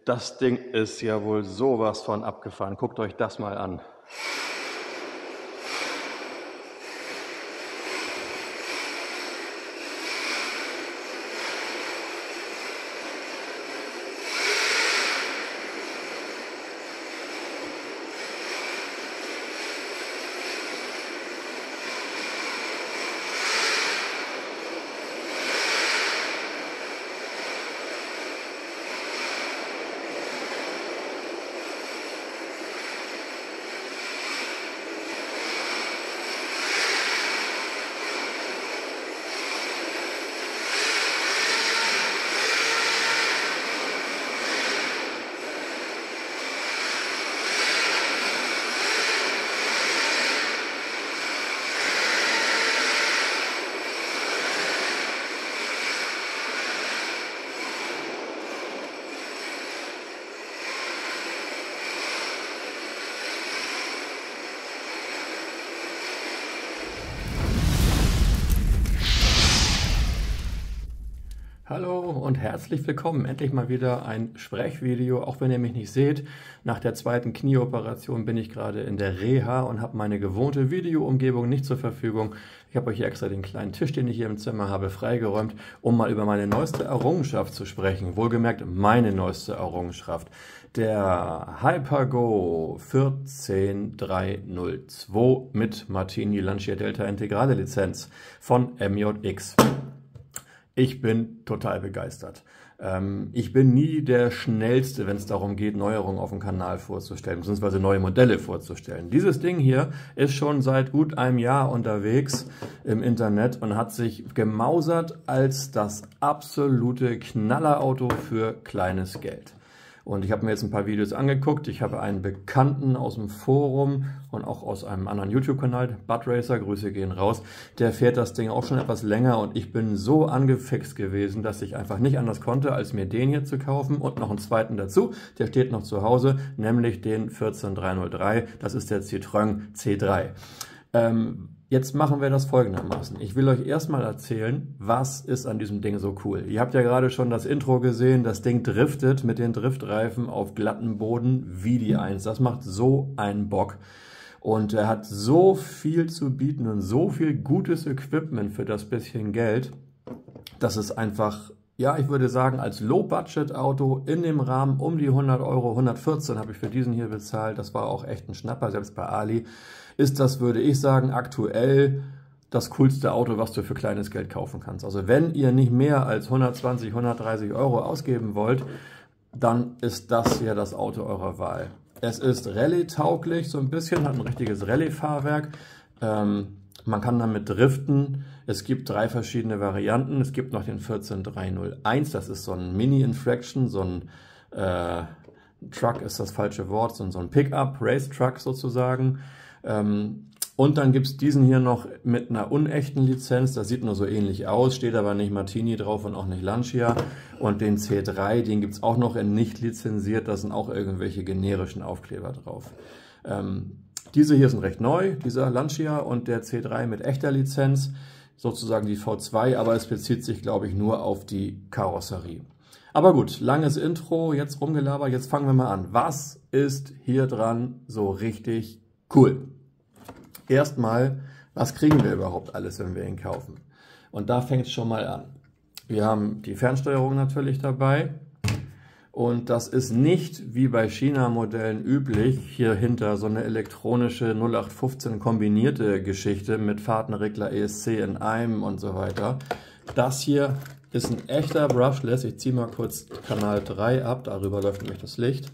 Das Ding ist ja wohl sowas von abgefahren. Guckt euch das mal an. Hallo und herzlich willkommen. Endlich mal wieder ein Sprechvideo, auch wenn ihr mich nicht seht. Nach der zweiten Knieoperation bin ich gerade in der Reha und habe meine gewohnte Videoumgebung nicht zur Verfügung. Ich habe euch hier extra den kleinen Tisch, den ich hier im Zimmer habe, freigeräumt, um mal über meine neueste Errungenschaft zu sprechen. Wohlgemerkt meine neueste Errungenschaft. Der Hypergo 14302 mit Martini Lancia Delta Integrale Lizenz von MJX. Ich bin total begeistert. Ich bin nie der Schnellste, wenn es darum geht, Neuerungen auf dem Kanal vorzustellen, beziehungsweise neue Modelle vorzustellen. Dieses Ding hier ist schon seit gut einem Jahr unterwegs im Internet und hat sich gemausert als das absolute Knallerauto für kleines Geld. Und ich habe mir jetzt ein paar Videos angeguckt. Ich habe einen Bekannten aus dem Forum und auch aus einem anderen YouTube-Kanal, Budracer, Grüße gehen raus, der fährt das Ding auch schon etwas länger und ich bin so angefixt gewesen, dass ich einfach nicht anders konnte, als mir den hier zu kaufen und noch einen zweiten dazu. Der steht noch zu Hause, nämlich den 14303. Das ist der Citroën C3. Jetzt machen wir das folgendermaßen. Ich will euch erstmal erzählen, was ist an diesem Ding so cool. Ihr habt ja gerade schon das Intro gesehen, das Ding driftet mit den Driftreifen auf glatten Boden wie die Eins. Das macht so einen Bock. Und er hat so viel zu bieten und so viel gutes Equipment für das bisschen Geld, dass es einfach, ja, ich würde sagen, als Low-Budget-Auto in dem Rahmen um die 100 Euro, 114 habe ich für diesen hier bezahlt. Das war auch echt ein Schnapper, selbst bei Ali. Ist das, würde ich sagen, aktuell das coolste Auto, was du für kleines Geld kaufen kannst. Also wenn ihr nicht mehr als 120, 130 Euro ausgeben wollt, dann ist das hier das Auto eurer Wahl. Es ist Rallye-tauglich, so ein bisschen, hat ein richtiges Rallye-Fahrwerk. Man kann damit driften. Es gibt 3 verschiedene Varianten. Es gibt noch den 14301, das ist so ein Mini-Infraction, so ein Truck ist das falsche Wort, so ein Pickup, Race-Truck sozusagen. Und dann gibt es diesen hier noch mit einer unechten Lizenz, das sieht nur so ähnlich aus, steht aber nicht Martini drauf und auch nicht Lancia. Und den C3, den gibt es auch noch in nicht lizenziert, da sind auch irgendwelche generischen Aufkleber drauf. Diese hier sind recht neu, dieser Lancia und der C3 mit echter Lizenz, sozusagen die V2, aber es bezieht sich, glaube ich, nur auf die Karosserie. Aber gut, langes Intro, jetzt rumgelabert, jetzt fangen wir mal an. Was ist hier dran so richtig cool? Erstmal, was kriegen wir überhaupt alles, wenn wir ihn kaufen? Und da fängt es schon mal an. Wir haben die Fernsteuerung natürlich dabei. Und das ist nicht wie bei China-Modellen üblich, hier hinter so eine elektronische 0815 kombinierte Geschichte mit Fahrtenregler ESC in einem und so weiter. Das hier ist ein echter Brushless. Ich ziehe mal kurz Kanal 3 ab, darüber läuft nämlich das Licht.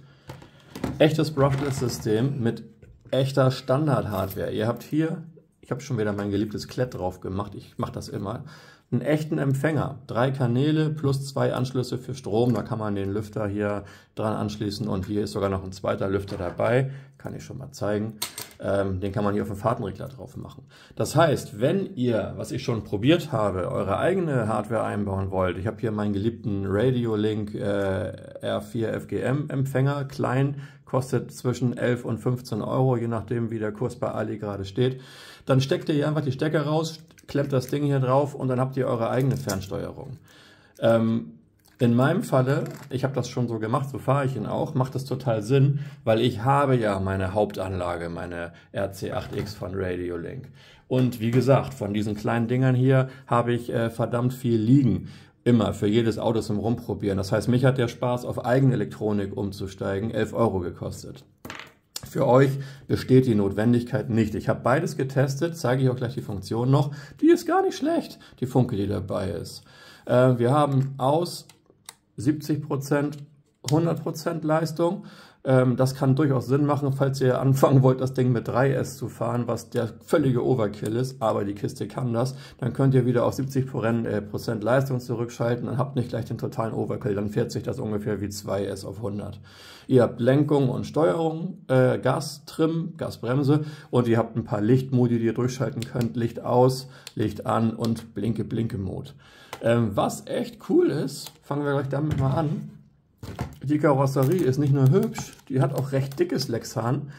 Echtes Brushless-System mit echter Standard-Hardware. Ihr habt hier, ich habe schon wieder mein geliebtes Klett drauf gemacht, ich mache das immer, einen echten Empfänger. 3 Kanäle plus 2 Anschlüsse für Strom, da kann man den Lüfter hier dran anschließen und hier ist sogar noch ein zweiter Lüfter dabei, kann ich schon mal zeigen. Den kann man hier auf den Fahrtenregler drauf machen. Das heißt, wenn ihr, was ich schon probiert habe, eure eigene Hardware einbauen wollt, ich habe hier meinen geliebten Radiolink R4 FGM Empfänger, klein, kostet zwischen 11 und 15 Euro, je nachdem wie der Kurs bei Ali gerade steht, dann steckt ihr hier einfach die Stecker raus, klemmt das Ding hier drauf und dann habt ihr eure eigene Fernsteuerung. In meinem Falle, ich habe das schon so gemacht, so fahre ich ihn auch, macht das total Sinn, weil ich habe ja meine Hauptanlage, meine RC8X von Radiolink. Und wie gesagt, von diesen kleinen Dingern hier habe ich verdammt viel liegen. Immer, für jedes Auto zum Rumprobieren. Das heißt, mich hat der Spaß, auf Eigenelektronik umzusteigen, 11 € gekostet. Für euch besteht die Notwendigkeit nicht. Ich habe beides getestet, zeige ich auch gleich die Funktion noch. Die ist gar nicht schlecht, die Funke, die dabei ist. Wir haben aus 70%, 100% Leistung. Das kann durchaus Sinn machen, falls ihr anfangen wollt, das Ding mit 3S zu fahren, was der völlige Overkill ist, aber die Kiste kann das. Dann könnt ihr wieder auf 70% Leistung zurückschalten und habt nicht gleich den totalen Overkill. Dann fährt sich das ungefähr wie 2S auf 100. Ihr habt Lenkung und Steuerung, Gas, Trim, Gasbremse und ihr habt ein paar Lichtmodi, die ihr durchschalten könnt. Licht aus, Licht an und Blinke-Blinke-Mode. Was echt cool ist, fangen wir gleich damit mal an. Die Karosserie ist nicht nur hübsch, die hat auch recht dickes Lexan.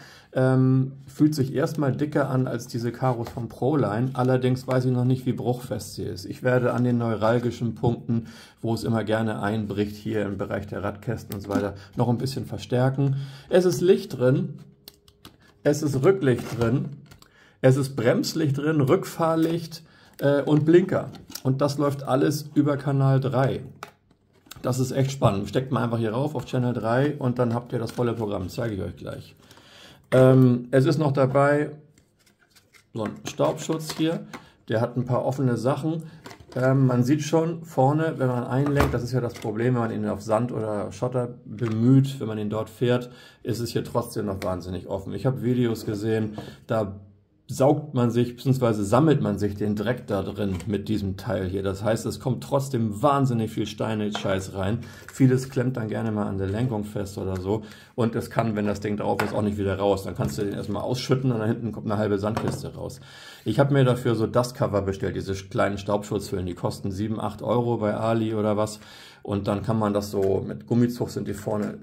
Fühlt sich erstmal dicker an als diese Karos vom Proline. Allerdings weiß ich noch nicht, wie bruchfest sie ist. Ich werde an den neuralgischen Punkten, wo es immer gerne einbricht, hier im Bereich der Radkästen und so weiter, noch ein bisschen verstärken. Es ist Licht drin, es ist Rücklicht drin, es ist Bremslicht drin, Rückfahrlicht und Blinker. Und das läuft alles über Kanal 3. Das ist echt spannend. Steckt mal einfach hier rauf auf Channel 3 und dann habt ihr das volle Programm. Das zeige ich euch gleich. Es ist noch dabei so ein Staubschutz hier. Der hat ein paar offene Sachen. Man sieht schon vorne, wenn man einlenkt, das ist ja das Problem, wenn man ihn auf Sand oder Schotter bemüht, wenn man ihn dort fährt, ist es hier trotzdem noch wahnsinnig offen. Ich habe Videos gesehen, da saugt man sich bzw. sammelt man sich den Dreck da drin mit diesem Teil hier. Das heißt, es kommt trotzdem wahnsinnig viel Steine-Scheiß rein. Vieles klemmt dann gerne mal an der Lenkung fest oder so. Und es kann, wenn das Ding drauf ist, auch nicht wieder raus. Dann kannst du den erstmal ausschütten und dann hinten kommt eine halbe Sandkiste raus. Ich habe mir dafür so Dustcover bestellt, diese kleinen Staubschutzhüllen. Die kosten 7, 8 € bei Ali oder was. Und dann kann man das so, mit Gummizug sind die vorne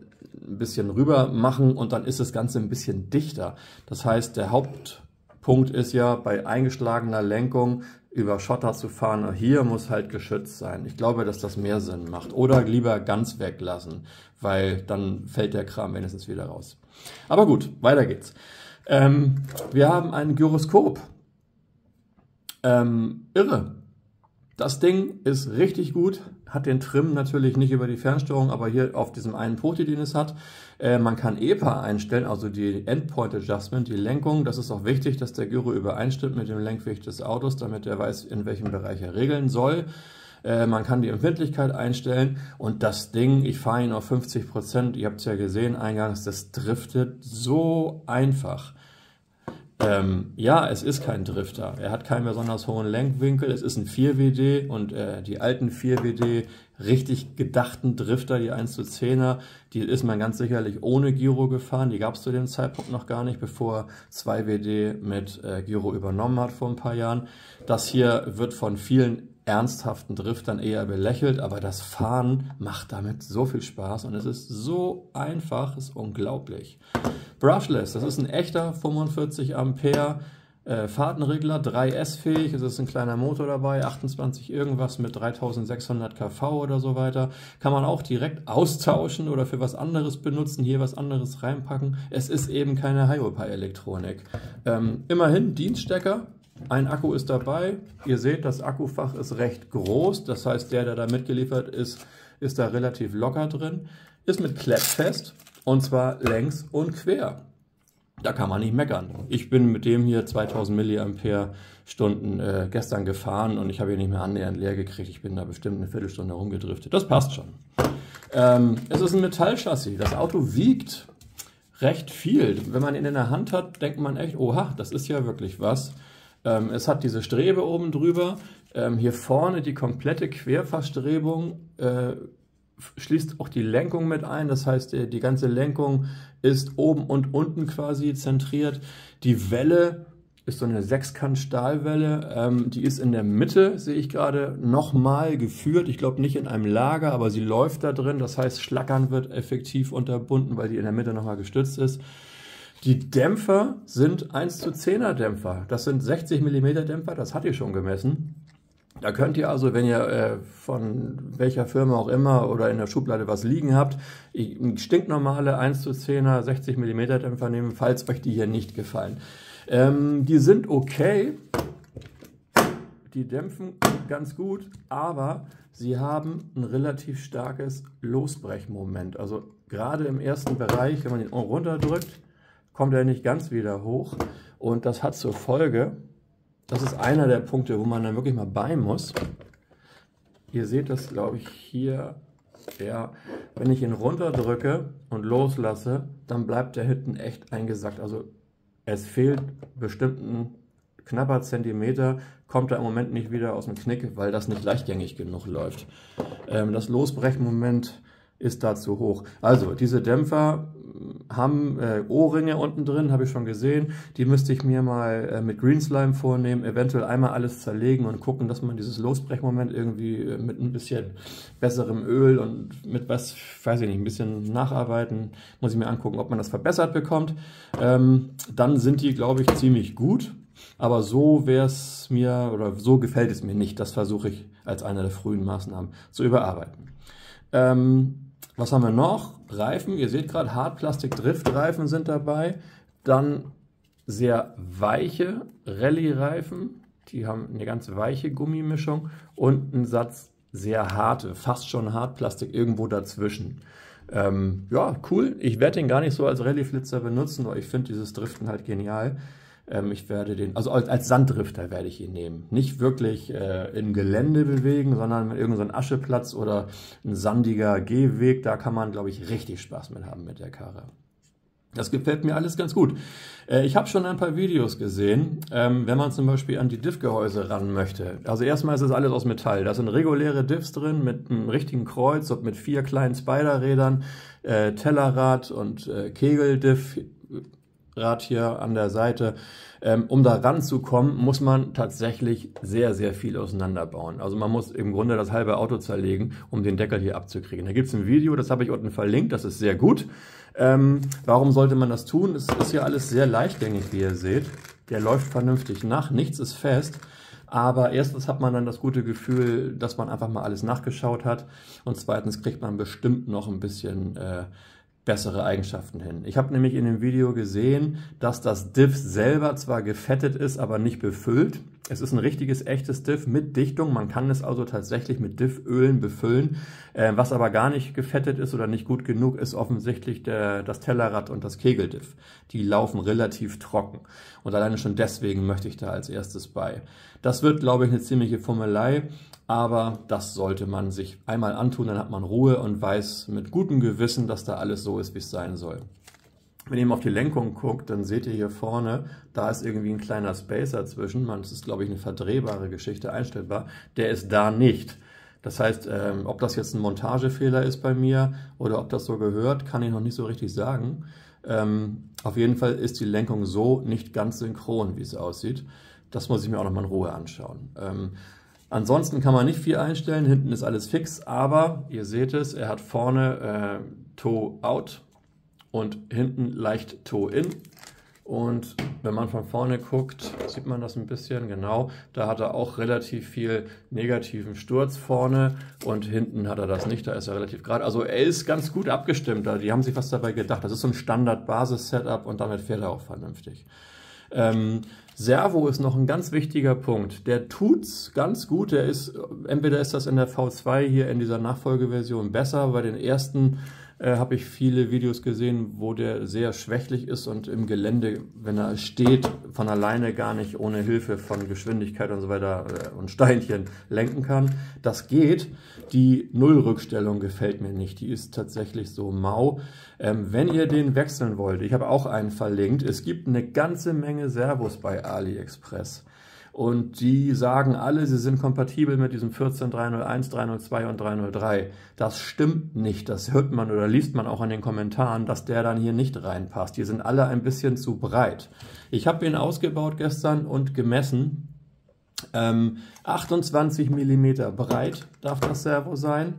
ein bisschen rüber machen und dann ist das Ganze ein bisschen dichter. Das heißt, der Hauptpunkt ist ja, bei eingeschlagener Lenkung über Schotter zu fahren, hier muss halt geschützt sein. Ich glaube, dass das mehr Sinn macht. Oder lieber ganz weglassen, weil dann fällt der Kram wenigstens wieder raus. Aber gut, weiter geht's. Wir haben ein Gyroskop. Irre. Das Ding ist richtig gut, hat den Trim natürlich nicht über die Fernsteuerung, aber hier auf diesem einen Poti, den es hat. Man kann EPA einstellen, also die Endpoint Adjustment, die Lenkung. Das ist auch wichtig, dass der Gyro übereinstimmt mit dem Lenkweg des Autos, damit er weiß, in welchem Bereich er regeln soll. Man kann die Empfindlichkeit einstellen und das Ding, ich fahre ihn auf 50%, ihr habt es ja gesehen eingangs, das driftet so einfach. Ja, es ist kein Drifter. Er hat keinen besonders hohen Lenkwinkel. Es ist ein 4WD und die alten 4WD richtig gedachten Drifter, die 1:10er, die ist man ganz sicherlich ohne Gyro gefahren. Die gab es zu dem Zeitpunkt noch gar nicht, bevor 2WD mit Gyro übernommen hat vor ein paar Jahren. Das hier wird von vielen ernsthaften Driftern eher belächelt, aber das Fahren macht damit so viel Spaß und es ist so einfach, ist unglaublich. Brushless, das ist ein echter 45 Ampere Fahrtenregler, 3S-fähig, es ist ein kleiner Motor dabei, 28 irgendwas mit 3600 kV oder so weiter. Kann man auch direkt austauschen oder für was anderes benutzen, hier was anderes reinpacken. Es ist eben keine Hyopai-Elektronik. Immerhin Dienststecker. Ein Akku ist dabei. Ihr seht, das Akkufach ist recht groß. Das heißt, der da mitgeliefert ist, ist da relativ locker drin. Ist mit Klettfest und zwar längs und quer. Da kann man nicht meckern. Ich bin mit dem hier 2000 mAh gestern gefahren und ich habe ihn nicht mehr annähernd leer gekriegt. Ich bin da bestimmt eine Viertelstunde rumgedriftet. Das passt schon. Es ist ein Metallchassis. Das Auto wiegt recht viel. Wenn man ihn in der Hand hat, denkt man echt, oha, das ist ja wirklich was. Es hat diese Strebe oben drüber, hier vorne die komplette Querverstrebung, schließt auch die Lenkung mit ein, das heißt, die ganze Lenkung ist oben und unten quasi zentriert. Die Welle ist so eine Sechskant-Stahlwelle, die ist in der Mitte, sehe ich gerade, nochmal geführt. Ich glaube nicht in einem Lager, aber sie läuft da drin, das heißt, Schlackern wird effektiv unterbunden, weil die in der Mitte nochmal gestützt ist. Die Dämpfer sind 1:10er Dämpfer. Das sind 60 mm Dämpfer, das hat ihr schon gemessen. Da könnt ihr also, wenn ihr von welcher Firma auch immer oder in der Schublade was liegen habt, stinknormale 1:10er 60 mm Dämpfer nehmen, falls euch die hier nicht gefallen. Die sind okay, die dämpfen ganz gut, aber sie haben ein relativ starkes Losbrechmoment. Also gerade im ersten Bereich, wenn man ihn runterdrückt, kommt er nicht ganz wieder hoch und das hat zur Folge, das ist einer der Punkte, wo man dann wirklich mal bei muss. Ihr seht das, glaube ich, hier. Ja, wenn ich ihn runterdrücke und loslasse, dann bleibt der hinten echt eingesackt. Also es fehlt bestimmt ein knapper Zentimeter, kommt er im Moment nicht wieder aus dem Knick, weil das nicht leichtgängig genug läuft. Das Losbrechmoment ist da zu hoch. Also diese Dämpfer haben O-Ringe unten drin, habe ich schon gesehen. Die müsste ich mir mal mit Green Slime vornehmen, eventuell einmal alles zerlegen und gucken, dass man dieses Losbrechmoment irgendwie mit ein bisschen besserem Öl und mit was, weiß ich nicht, ein bisschen nacharbeiten, muss ich mir angucken, ob man das verbessert bekommt. Dann sind die, glaube ich, ziemlich gut. Aber so wäre es mir, oder so gefällt es mir nicht. Das versuche ich als eine der frühen Maßnahmen zu überarbeiten. Was haben wir noch? Reifen, ihr seht gerade, Hartplastik-Driftreifen sind dabei. Dann sehr weiche Rallye-Reifen, die haben eine ganz weiche Gummimischung und einen Satz sehr harte, fast schon Hartplastik irgendwo dazwischen. Ja, cool. Ich werde den gar nicht so als Rallye-Flitzer benutzen, aber ich finde dieses Driften halt genial. Ich werde den, also als Sanddrifter werde ich ihn nehmen. Nicht wirklich im Gelände bewegen, sondern mit irgendeinem Ascheplatz oder ein sandiger Gehweg. Da kann man, glaube ich, richtig Spaß mit haben mit der Karre. Das gefällt mir alles ganz gut. Ich habe schon ein paar Videos gesehen, wenn man zum Beispiel an die Diffgehäuse ran möchte. Also erstmal ist das alles aus Metall. Da sind reguläre Diffs drin mit einem richtigen Kreuz und mit 4 kleinen Spiderrädern, Tellerrad und Kegeldiff. Rad hier an der Seite. Um da ranzukommen, muss man tatsächlich sehr, sehr viel auseinanderbauen. Also man muss im Grunde das halbe Auto zerlegen, um den Deckel hier abzukriegen. Da gibt es ein Video, das habe ich unten verlinkt, das ist sehr gut. Warum sollte man das tun? Es ist ja alles sehr leichtgängig, wie ihr seht. Der läuft vernünftig nach, nichts ist fest. Aber erstens hat man dann das gute Gefühl, dass man einfach mal alles nachgeschaut hat. Und zweitens kriegt man bestimmt noch ein bisschen bessere Eigenschaften hin. Ich habe nämlich in dem Video gesehen, dass das Diff selber zwar gefettet ist, aber nicht befüllt. Es ist ein richtiges, echtes Diff mit Dichtung. Man kann es also tatsächlich mit Diffölen befüllen. Was aber gar nicht gefettet ist oder nicht gut genug, ist offensichtlich das Tellerrad und das Kegeldiff. Die laufen relativ trocken. Und alleine schon deswegen möchte ich da als erstes bei. Das wird, glaube ich, eine ziemliche Fummelei. Aber das sollte man sich einmal antun, dann hat man Ruhe und weiß mit gutem Gewissen, dass da alles so ist, wie es sein soll. Wenn ihr mal auf die Lenkung guckt, dann seht ihr hier vorne, da ist irgendwie ein kleiner Spacer zwischen. Das ist, glaube ich, eine verdrehbare Geschichte, einstellbar. Der ist da nicht. Das heißt, ob das jetzt ein Montagefehler ist bei mir oder ob das so gehört, kann ich noch nicht so richtig sagen. Auf jeden Fall ist die Lenkung so nicht ganz synchron, wie es aussieht. Das muss ich mir auch noch mal in Ruhe anschauen. Ansonsten kann man nicht viel einstellen, hinten ist alles fix, aber ihr seht es, er hat vorne Toe Out und hinten leicht Toe In. Und wenn man von vorne guckt, sieht man das ein bisschen, genau, da hat er auch relativ viel negativen Sturz vorne und hinten hat er das nicht, da ist er relativ gerade. Also er ist ganz gut abgestimmt, die haben sich was dabei gedacht. Das ist so ein Standard-Basis-Setup und damit fährt er auch vernünftig. Servo ist noch ein ganz wichtiger Punkt. Der tut's ganz gut. Der ist, entweder ist das in der V2 hier in dieser Nachfolgeversion besser. Bei den ersten habe ich viele Videos gesehen, wo der sehr schwächlich ist und im Gelände, wenn er steht, von alleine gar nicht ohne Hilfe von Geschwindigkeit und so weiter und Steinchen lenken kann. Das geht. Die Nullrückstellung gefällt mir nicht. Die ist tatsächlich so mau. Wenn ihr den wechseln wollt, ich habe auch einen verlinkt, es gibt eine ganze Menge Servos bei AliExpress. Und die sagen alle, sie sind kompatibel mit diesem 14301, 302 und 303. Das stimmt nicht, das hört man oder liest man auch in den Kommentaren, dass der dann hier nicht reinpasst. Die sind alle ein bisschen zu breit. Ich habe ihn ausgebaut gestern und gemessen. 28 mm breit darf das Servo sein.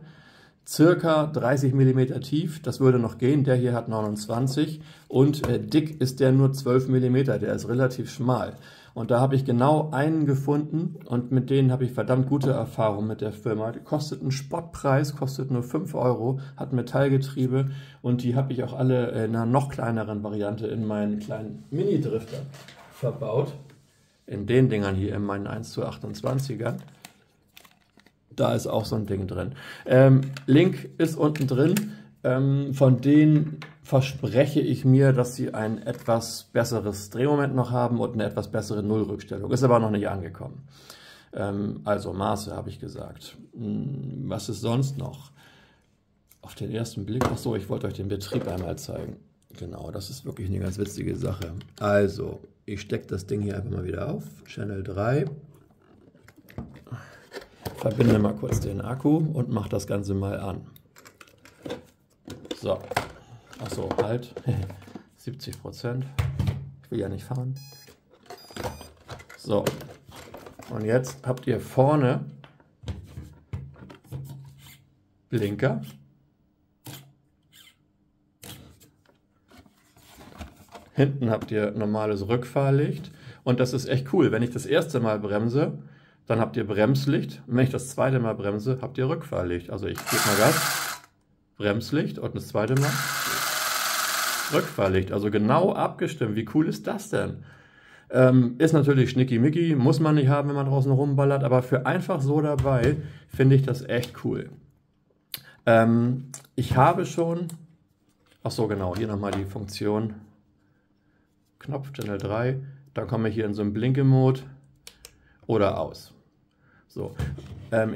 Circa 30 mm tief, das würde noch gehen, der hier hat 29 und dick ist der nur 12 mm, der ist relativ schmal. Und da habe ich genau einen gefunden und mit denen habe ich verdammt gute Erfahrungen mit der Firma. Die kostet einen Spottpreis, kostet nur 5 Euro, hat Metallgetriebe und die habe ich auch alle in einer noch kleineren Variante in meinen kleinen Mini-Drifter verbaut. In den Dingern hier, in meinen 1:28ern. Da ist auch so ein Ding drin. Link ist unten drin. Von denen verspreche ich mir, dass sie ein etwas besseres Drehmoment noch haben und eine etwas bessere Nullrückstellung. Ist aber noch nicht angekommen. Also Maße habe ich gesagt. Was ist sonst noch? Auf den ersten Blick, achso, ich wollte euch den Betrieb einmal zeigen. Genau, das ist wirklich eine ganz witzige Sache. Also, ich stecke das Ding hier einfach mal wieder auf. Channel 3. Verbinde mal kurz den Akku und mache das Ganze mal an. So, achso, halt, 70%, ich will ja nicht fahren. So, und jetzt habt ihr vorne Blinker. Hinten habt ihr normales Rückfahrlicht und das ist echt cool. Wenn ich das erste Mal bremse, dann habt ihr Bremslicht und wenn ich das zweite Mal bremse, habt ihr Rückfahrlicht. Also ich gebe mal Gas. Bremslicht und das zweite Mal Rückfahrlicht, also genau abgestimmt. Wie cool ist das denn? Ist natürlich schnickimicki, muss man nicht haben, wenn man draußen rumballert, aber für einfach so dabei finde ich das echt cool. Ich habe schon, ach so genau, hier nochmal die Funktion, Knopf Channel 3, dann komme ich hier in so einen Blinke-Mode oder aus. So.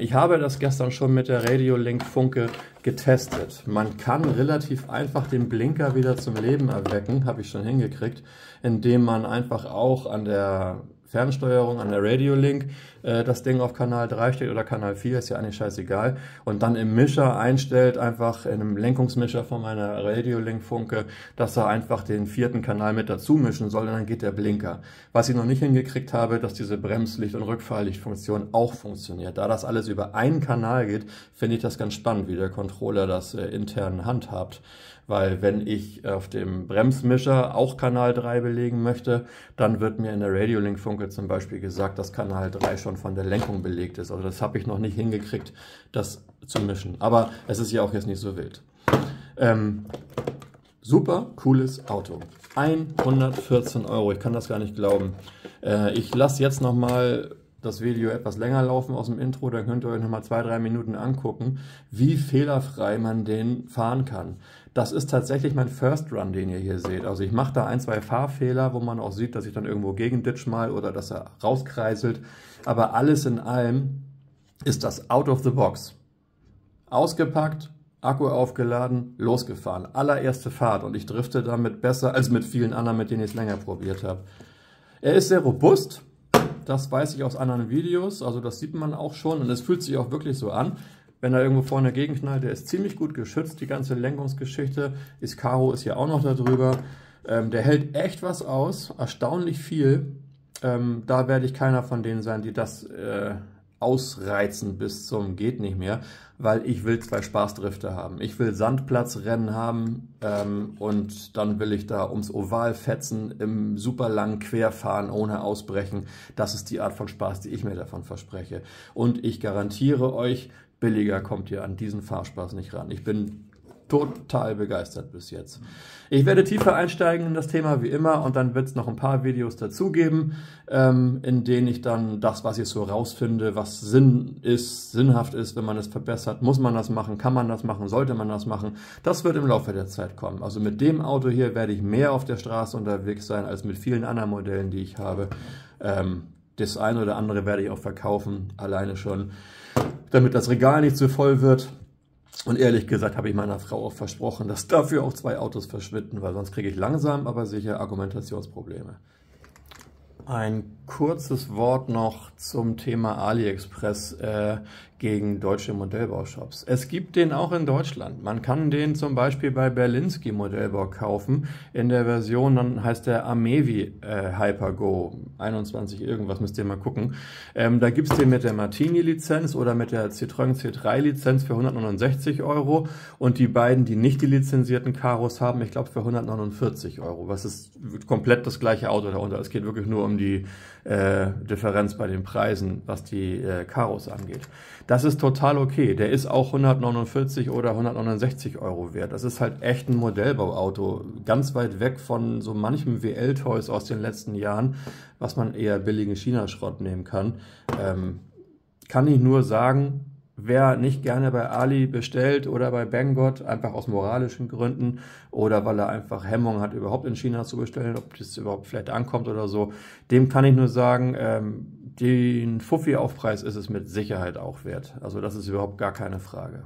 Ich habe das gestern schon mit der Radiolink Funke getestet. Man kann relativ einfach den Blinker wieder zum Leben erwecken, habe ich schon hingekriegt, indem man einfach auch an der Fernsteuerung, an der Radiolink das Ding auf Kanal 3 steht oder Kanal 4, ist ja eigentlich scheißegal, und dann im Mischer einstellt, einfach in einem Lenkungsmischer von meiner Radiolink Funke, dass er einfach den 4. Kanal mit dazu mischen soll und dann geht der Blinker. Was ich noch nicht hingekriegt habe, dass diese Bremslicht- und Rückfahrlichtfunktion auch funktioniert. Da das alles über einen Kanal geht, finde ich das ganz spannend, wie der Controller das intern handhabt. Weil wenn ich auf dem Bremsmischer auch Kanal 3 belegen möchte, dann wird mir in der Radiolink Funke zum Beispiel gesagt, dass Kanal 3 schon von der Lenkung belegt ist. Also das habe ich noch nicht hingekriegt, das zu mischen. Aber es ist ja auch jetzt nicht so wild. Super cooles Auto. 114 Euro, ich kann das gar nicht glauben. Ich lasse jetzt nochmal das Video etwas länger laufen aus dem Intro, dann könnt ihr euch nochmal 2-3 Minuten angucken, wie fehlerfrei man den fahren kann. Das ist tatsächlich mein First Run, den ihr hier seht. Also ich mache da 1-2 Fahrfehler, wo man auch sieht, dass ich dann irgendwo gegenditch mal oder dass er rauskreiselt. Aber alles in allem ist das out of the box. Ausgepackt, Akku aufgeladen, losgefahren. Allererste Fahrt und ich drifte damit besser als mit vielen anderen, mit denen ich es länger probiert habe. Er ist sehr robust. Das weiß ich aus anderen Videos, also das sieht man auch schon und es fühlt sich auch wirklich so an. Wenn er irgendwo vorne gegenknallt, der ist ziemlich gut geschützt, die ganze Lenkungsgeschichte. Iscaro ist ja auch noch da drüber. Der hält echt was aus, erstaunlich viel. Da werde ich keiner von denen sein, die das ausreizen bis zum geht nicht mehr, weil ich will 2 Spaßdrifte haben. Ich will Sandplatzrennen haben und dann will ich da ums Oval fetzen, im super langen Querfahren ohne Ausbrechen. Das ist die Art von Spaß, die ich mir davon verspreche. Und ich garantiere euch, billiger kommt ihr an diesen Fahrspaß nicht ran. Ich bin total begeistert bis jetzt. Ich werde tiefer einsteigen in das Thema wie immer und dann wird es noch ein paar Videos dazu geben, in denen ich dann das, was ich so rausfinde, was sinnhaft ist, wenn man es verbessert, muss man das machen, kann man das machen, sollte man das machen, das wird im Laufe der Zeit kommen. Also mit dem Auto hier werde ich mehr auf der Straße unterwegs sein, als mit vielen anderen Modellen, die ich habe. Das eine oder andere werde ich auch verkaufen, alleine schon, damit das Regal nicht zu voll wird. Und ehrlich gesagt habe ich meiner Frau auch versprochen, dass dafür auch 2 Autos verschwinden, weil sonst kriege ich langsam, aber sicher Argumentationsprobleme. Ein kurzes Wort noch zum Thema AliExpress gegen deutsche Modellbaushops. Es gibt den auch in Deutschland. Man kann den zum Beispiel bei Berlinski Modellbau kaufen. In der Version, dann heißt der Amevi Hypergo 21 irgendwas, müsst ihr mal gucken. Da gibt es den mit der Martini-Lizenz oder mit der Citroën C3-Lizenz für 169 Euro und die beiden, die nicht die lizenzierten Karos haben, ich glaube für 149 Euro. Was ist komplett das gleiche Auto darunter. Es geht wirklich nur um um die Differenz bei den Preisen, was die Karos angeht. Das ist total okay. Der ist auch 149 oder 169 Euro wert. Das ist halt echt ein Modellbauauto. Ganz weit weg von so manchem WL-Toys aus den letzten Jahren, was man eher billigen China-Schrott nehmen kann. Kann ich nur sagen, wer nicht gerne bei Ali bestellt oder bei Banggood, einfach aus moralischen Gründen oder weil er einfach Hemmung hat, überhaupt in China zu bestellen, ob das überhaupt vielleicht ankommt oder so, dem kann ich nur sagen, den Fuffi-Aufpreis ist es mit Sicherheit auch wert. Also das ist überhaupt gar keine Frage.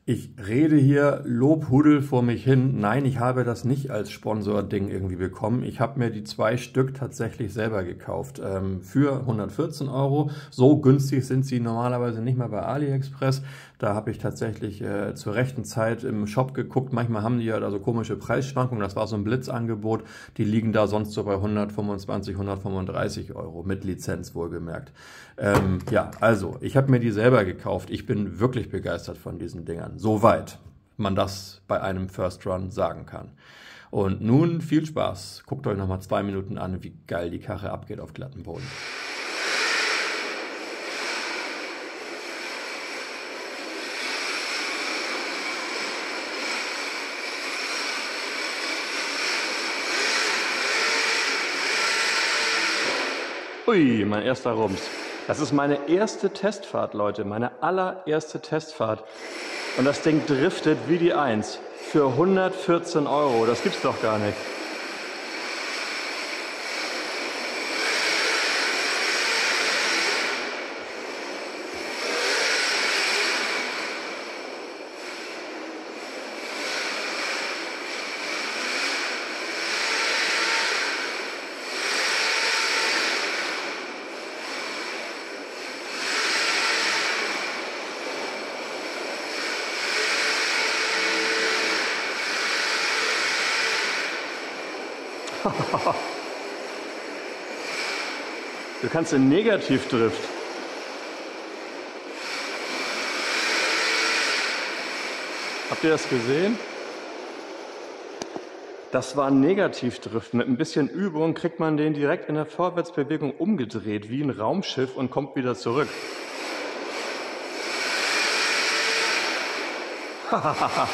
Ich rede hier Lobhudel vor mich hin. Nein, ich habe das nicht als Sponsording irgendwie bekommen. Ich habe mir die 2 Stück tatsächlich selber gekauft. Für 114 Euro. So günstig sind sie normalerweise nicht mal bei AliExpress. Da habe ich tatsächlich zur rechten Zeit im Shop geguckt. Manchmal haben die ja da so komische Preisschwankungen. Das war so ein Blitzangebot. Die liegen da sonst so bei 125, 135 Euro mit Lizenz wohlgemerkt. Ja, also ich habe mir die selber gekauft. Ich bin wirklich begeistert von diesen Dingern. Soweit man das bei einem First Run sagen kann. Und nun viel Spaß. Guckt euch nochmal 2 Minuten an, wie geil die Karre abgeht auf glattem Boden. Ui, mein erster Rums. Das ist meine erste Testfahrt, Leute. Meine allererste Testfahrt. Und das Ding driftet wie die 1 für 114 Euro. Das gibt's doch gar nicht. Du kannst in Negativdrift. Habt ihr das gesehen? Das war ein Negativdrift. Mit ein bisschen Übung kriegt man den direkt in der Vorwärtsbewegung umgedreht, wie ein Raumschiff, und kommt wieder zurück. Hahaha.